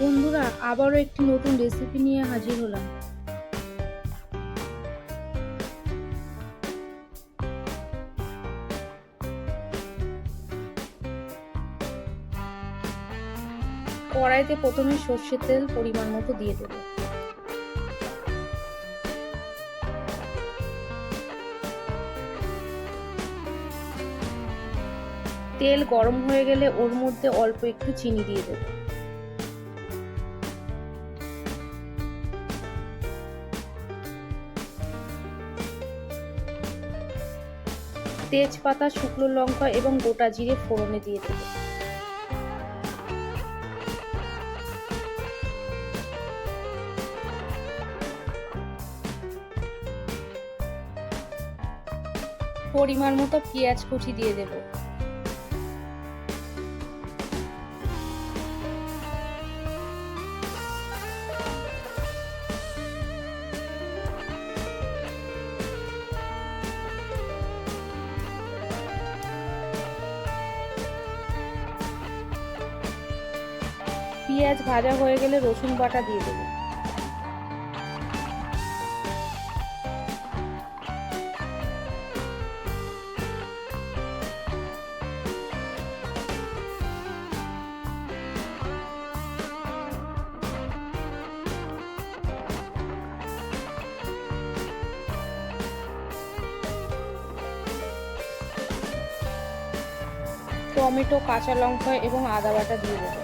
বন্ধুরা, আবারও একটি নতুন রেসিপি নিয়ে হাজির হলাম। কড়াইতে প্রথমে সর্ষের তেল পরিমাণ মতো দিয়ে দেব। তেল গরম হয়ে গেলে ওর মধ্যে অল্প একটু চিনি দিয়ে দেব। তেজপাতা, শুকনো লঙ্কা এবং গোটা জিরে ফোড়নে দিয়ে দেব। পরিমাণ মতো পেঁয়াজ কুচি দিয়ে দেব। পেঁয়াজ ভাজা হয়ে গেলে রসুন বাটা দিয়ে দেব। টমেটো, কাঁচা লঙ্কা এবং আদা বাটা দিয়ে দেব।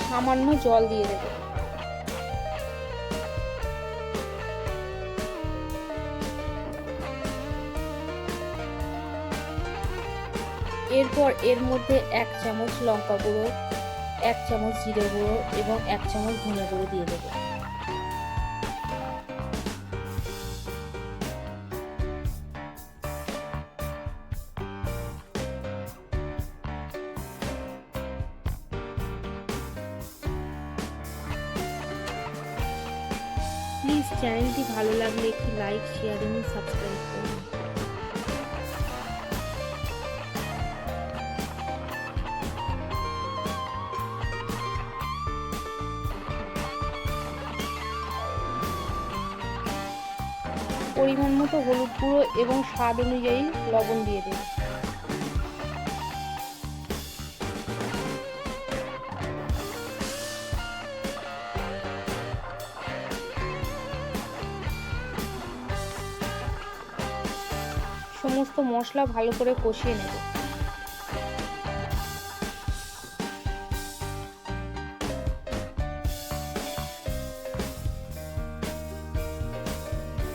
সামান্য জল দিয়ে দেব। এরপর এর মধ্যে 1 চামচ লঙ্কা গুঁড়ো, 1 চামচ জিরে গুঁড়ো এবং 1 চামচ ধনে গুঁড়ো দিয়ে দেব। প্লিজ চ্যানেলটি ভালো লাগলে একটি লাইক, শেয়ার এবং সাবস্ক্রাইব করুন। পরিমাণ মতো হলুদ গুঁড়ো এবং স্বাদ অনুযায়ী লবণ দিয়ে দেব। সমস্ত মশলা ভালো করে কষিয়ে নেব।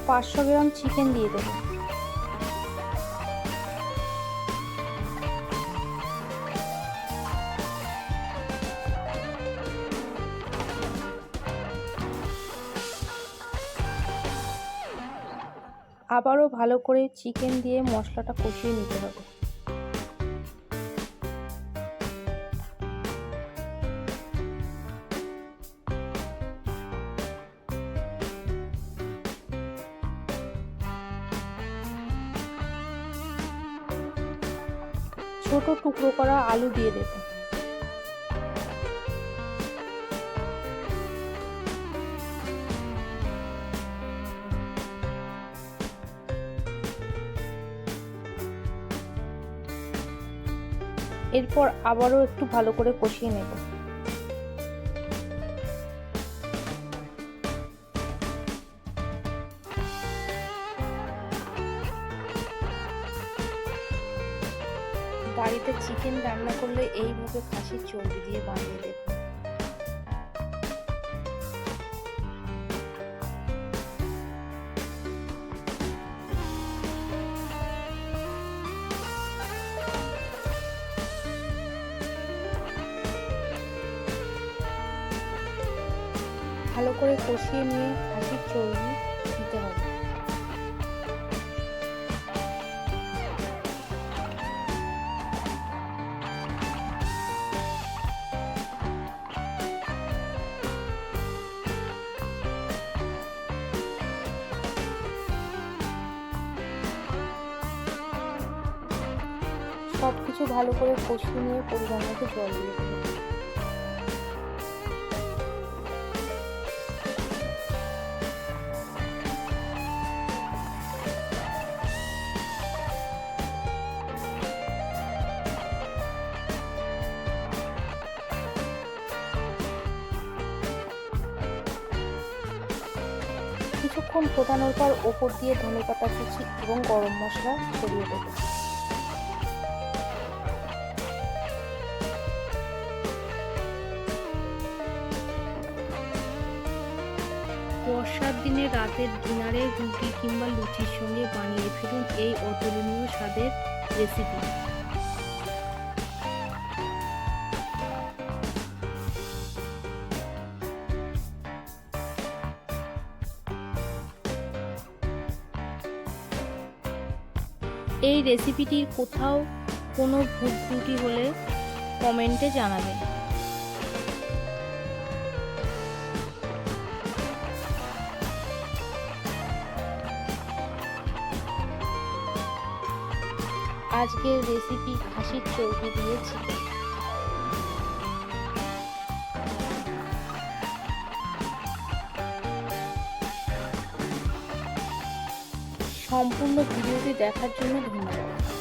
পাঁচশো গ্রাম চিকেন দিয়ে দেব। আবারও ভালো করে চিকেন দিয়ে মশলাটা কষিয়ে নিতে হবে। ছোট টুকরো করা আলু দিয়ে দেব। এরপর আবারও একটু ভালো করে কষিয়ে নেব। বাড়িতে চিকেন রান্না করলে এইভাবে খাসির চর্বি দিয়ে বানিয়ে দেব। ভালো করে কষিয়ে নিয়ে খাসির চর্বি দিতে হবে। সব কিছু ভালো করে কষিয়ে নিয়ে পরিমাণ মতো জল দিয়ে দেবো। কিছুক্ষণ ফোটানোর পর ওপর দিয়ে ধনেপাতা কুচি এবং গরম মশলা ছড়িয়ে দেবো। বর্ষার দিনে রাতের ডিনারে রুটি কিংবা লুচির সঙ্গে বানিয়ে ফেলুন এই অতুলনীয় স্বাদের রেসিপি। এই রেসিপিটির কোথাও কোনো ভুল ত্রুটি হলে কমেন্টে জানাবেন। আজকের রেসিপি খাসির চর্বি দিয়ে চিকেন। সম্পূর্ণ ভিডিওটি দেখার জন্য ধন্যবাদ।